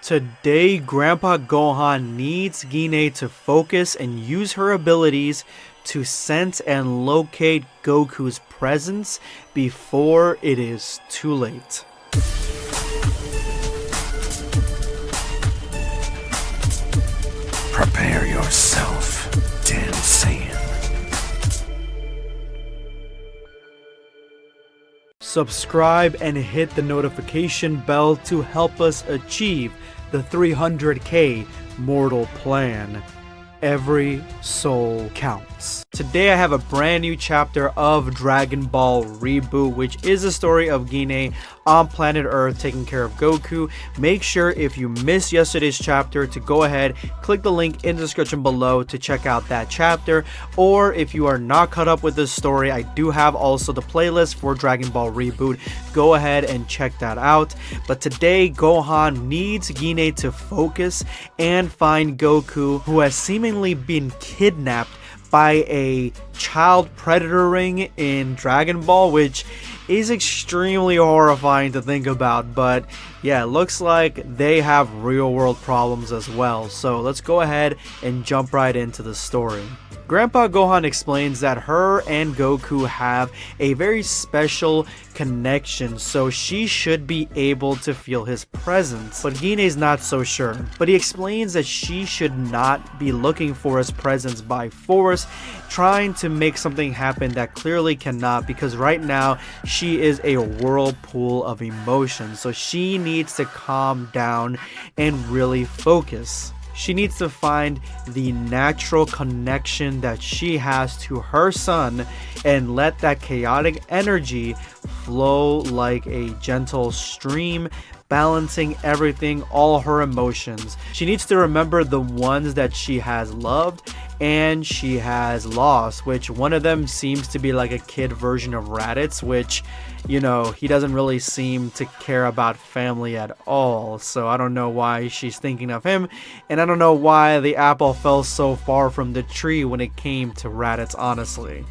Today, Grandpa Gohan needs Gine to focus and use her abilities to sense and locate Goku's presence before it is too late. Prepare yourself, Dan Saiyan. Subscribe and hit the notification bell to help us achieve the 300k mortal plan. Every soul counts. Today I have a brand new chapter of Dragon Ball Reboot, which is a story of Gine on planet Earth taking care of Goku. Make sure if you missed yesterday's chapter to go ahead, click the link in the description below to check out that chapter. Or if you are not caught up with this story, I do have also the playlist for Dragon Ball Reboot. Go ahead and check that out. But today Gohan needs Gine to focus and find Goku, who has seemingly been kidnapped by a child predator ring in Dragon Ball, which is extremely horrifying to think about. But yeah, it looks like they have real world problems as well. So let's go ahead and jump right into the story. Grandpa Gohan explains that her and Goku have a very special connection, so she should be able to feel his presence, but Gine's not so sure. But he explains that she should not be looking for his presence by force, trying to make something happen that clearly cannot, because right now she is a whirlpool of emotions, so she needs to calm down and really focus. She needs to find the natural connection that she has to her son and let that chaotic energy flow like a gentle stream, balancing everything, all her emotions. She needs to remember the ones that she has loved and she has lost, which one of them seems to be like a kid version of Raditz, which, you know, he doesn't really seem to care about family at all. So I don't know why she's thinking of him, and I don't know why the apple fell so far from the tree when it came to Raditz, honestly.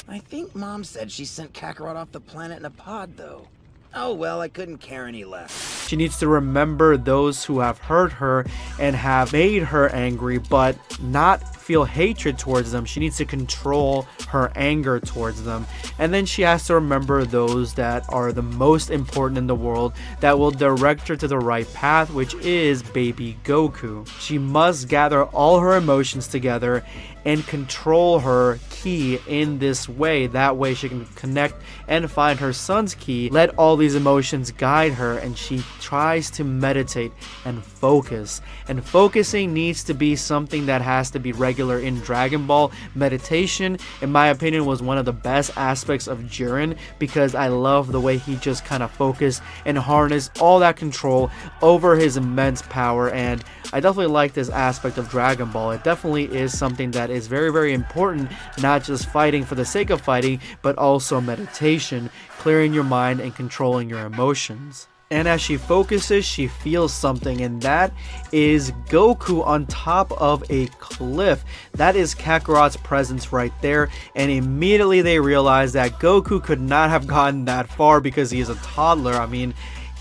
I think Mom said she sent Kakarot off the planet in a pod, though. Oh well, I couldn't care any less. She needs to remember those who have hurt her and have made her angry, but not feel hatred towards them. She needs to control her anger towards them. And then she has to remember those that are the most important in the world that will direct her to the right path, which is baby Goku. She must gather all her emotions together and control her ki in this way. That way she can connect and find her son's ki, let all these emotions guide her, and she tries to meditate and focus. And focusing needs to be something that has to be regular in Dragon Ball. Meditation, in my opinion, was one of the best aspects of Jiren, because I love the way he just kind of focused and harnessed all that control over his immense power. And I definitely like this aspect of Dragon Ball. It definitely is something that is very, very important, not just fighting for the sake of fighting, but also meditation, clearing your mind and controlling your emotions. And as she focuses, she feels something, and that is Goku on top of a cliff. That is Kakarot's presence right there, and immediately they realize that Goku could not have gotten that far because he is a toddler. I mean,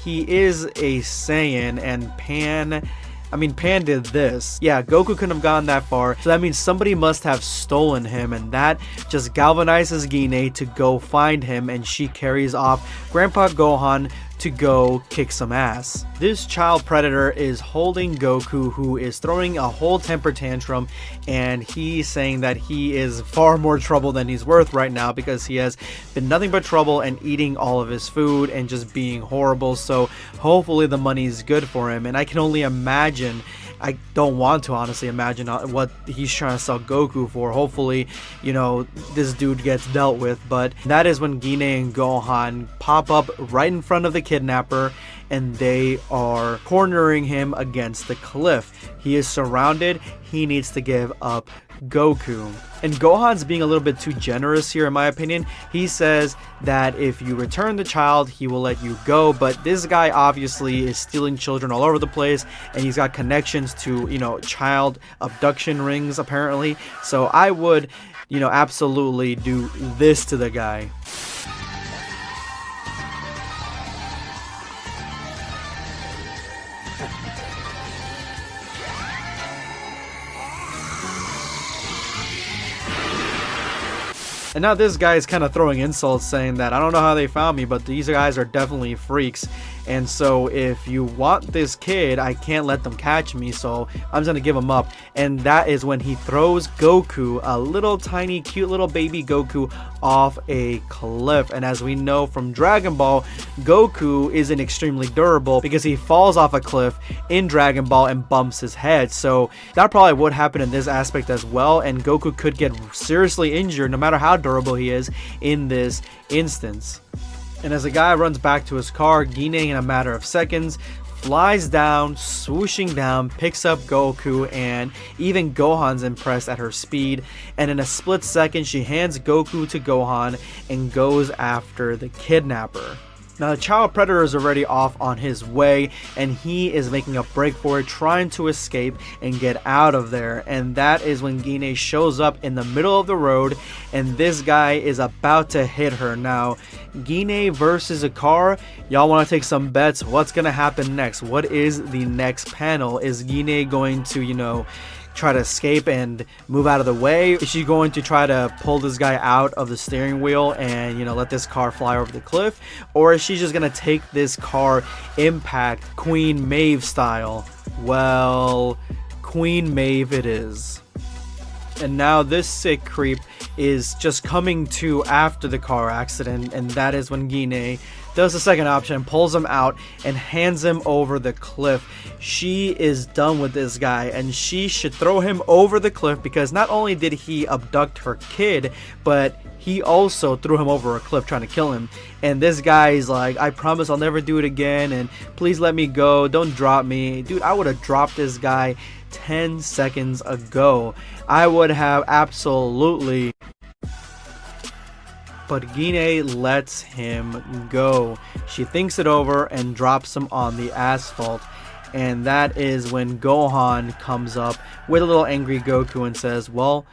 he is a Saiyan, and Pan did this. Yeah, Goku couldn't have gone that far, so that means somebody must have stolen him, and that just galvanizes Gine to go find him, and she carries off Grandpa Gohan to go kick some ass. This child predator is holding Goku, who is throwing a whole temper tantrum, and he's saying that he is far more trouble than he's worth right now, because he has been nothing but trouble and eating all of his food and just being horrible. So hopefully the money is good for him, and I can only imagine, I don't want to honestly imagine what he's trying to sell Goku for. Hopefully, you know, this dude gets dealt with. But that is when Gine and Gohan pop up right in front of the kidnapper, and they are cornering him against the cliff. He is surrounded. He needs to give up Goku. And Gohan's being a little bit too generous here, in my opinion. He says that if you return the child, he will let you go. But this guy obviously is stealing children all over the place, and he's got connections to, you know, child abduction rings apparently. So I would, you know, absolutely do this to the guy. And now this guy is kind of throwing insults, saying that I don't know how they found me, but these guys are definitely freaks. And so if you want this kid, I can't let them catch me, so I'm just gonna give him up. And that is when he throws Goku, a little tiny cute little baby Goku, off a cliff. And as we know from Dragon Ball, Goku isn't extremely durable because he falls off a cliff in Dragon Ball and bumps his head. So that probably would happen in this aspect as well, and Goku could get seriously injured no matter how durable he is in this instance. And as the guy runs back to his car, Gine in a matter of seconds flies down, swooshing down, picks up Goku, and even Gohan's impressed at her speed. And in a split second, she hands Goku to Gohan and goes after the kidnapper. Now the child predator is already off on his way, and he is making a break for it, trying to escape and get out of there. And that is when Gine shows up in the middle of the road, and this guy is about to hit her. Now Gine versus a car, y'all want to take some bets? What's gonna happen next? What is the next panel? Is Gine going to, try to escape and move out of the way? Is she going to try to pull this guy out of the steering wheel and let this car fly over the cliff? Or is she just gonna take this car impact Queen Maeve style? Well, Queen Maeve it is. And now this sick creep is just coming to after the car accident, and that is when Gine does the second option, pulls him out and hands him over the cliff. She is done with this guy, and she should throw him over the cliff because not only did he abduct her kid, but he also threw him over a cliff trying to kill him. And this guy is like, I promise I'll never do it again, and please let me go, don't drop me. Dude, I would have dropped this guy 10 seconds ago. I would have absolutely. But Gine lets him go. She thinks it over and drops him on the asphalt. And that is when Gohan comes up with a little angry Goku and says, well,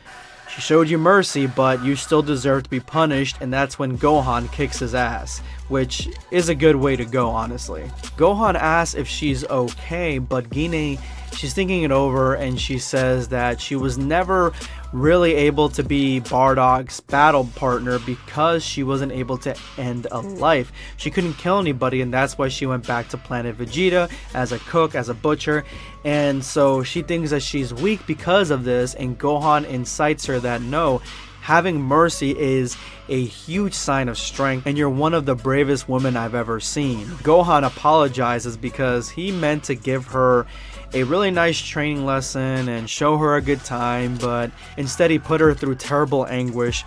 she showed you mercy, but you still deserve to be punished. And that's when Gohan kicks his ass, which is a good way to go, honestly. Gohan asks if she's okay, but Gine, she's thinking it over, and she says that she was never really able to be Bardock's battle partner because she wasn't able to end a life. She couldn't kill anybody, and that's why she went back to planet Vegeta as a cook, as a butcher. And so she thinks that she's weak because of this, and Gohan incites her that no, having mercy is a huge sign of strength, and you're one of the bravest women I've ever seen. Gohan apologizes because he meant to give her a really nice training lesson and show her a good time, but instead he put her through terrible anguish.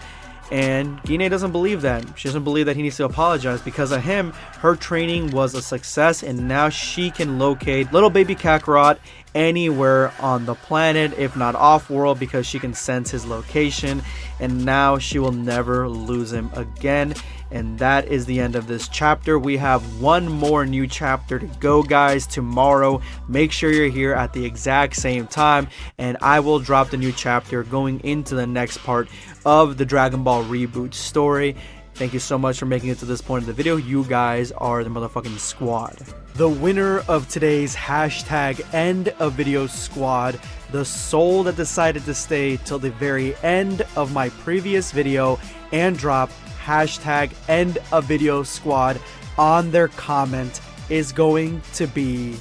And Gine doesn't believe that. She doesn't believe that he needs to apologize. Because of him, her training was a success, and now she can locate little baby Kakarot anywhere on the planet, if not off-world, because she can sense his location, and now she will never lose him again. And that is the end of this chapter. We have one more new chapter to go, guys, tomorrow. Make sure you're here at the exact same time, and I will drop the new chapter going into the next part of the Dragon Ball Reboot story. Thank you so much for making it to this point of the video. You guys are the motherfucking squad. The winner of today's hashtag end of video squad, the soul that decided to stay till the very end of my previous video and drop hashtag end of video squad on their comment, is going to be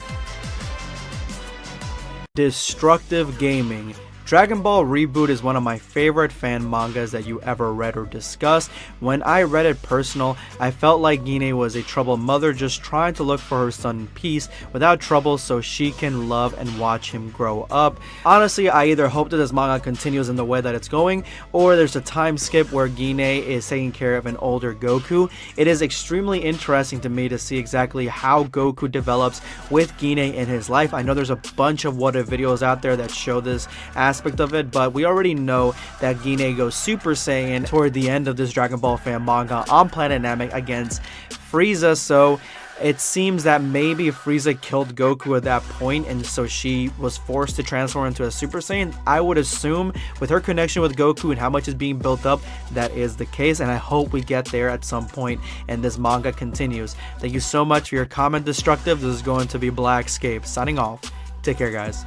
Destructive Gaming. Dragon Ball Reboot is one of my favorite fan mangas that you ever read or discussed. When I read it personal, I felt like Gine was a troubled mother just trying to look for her son in peace without trouble so she can love and watch him grow up. Honestly, I either hope that this manga continues in the way that it's going, or there's a time skip where Gine is taking care of an older Goku. It is extremely interesting to me to see exactly how Goku develops with Gine in his life. I know there's a bunch of what if videos out there that show this aspect of it, but we already know that Gine goes Super Saiyan toward the end of this Dragon Ball fan manga on planet Namek against Frieza. So it seems that maybe Frieza killed Goku at that point, and so she was forced to transform into a Super Saiyan. I would assume with her connection with Goku and how much is being built up, that is the case, and I hope we get there at some point and this manga continues. Thank you so much for your comment, Destructive. This is going to be BlackScape signing off. Take care, guys.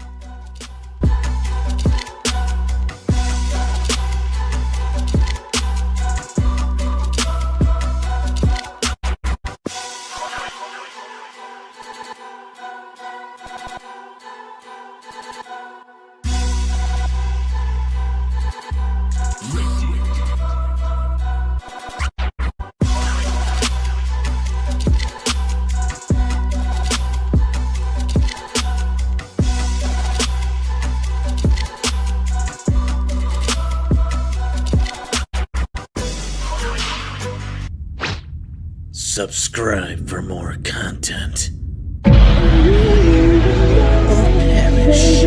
Subscribe for more content. Or perish.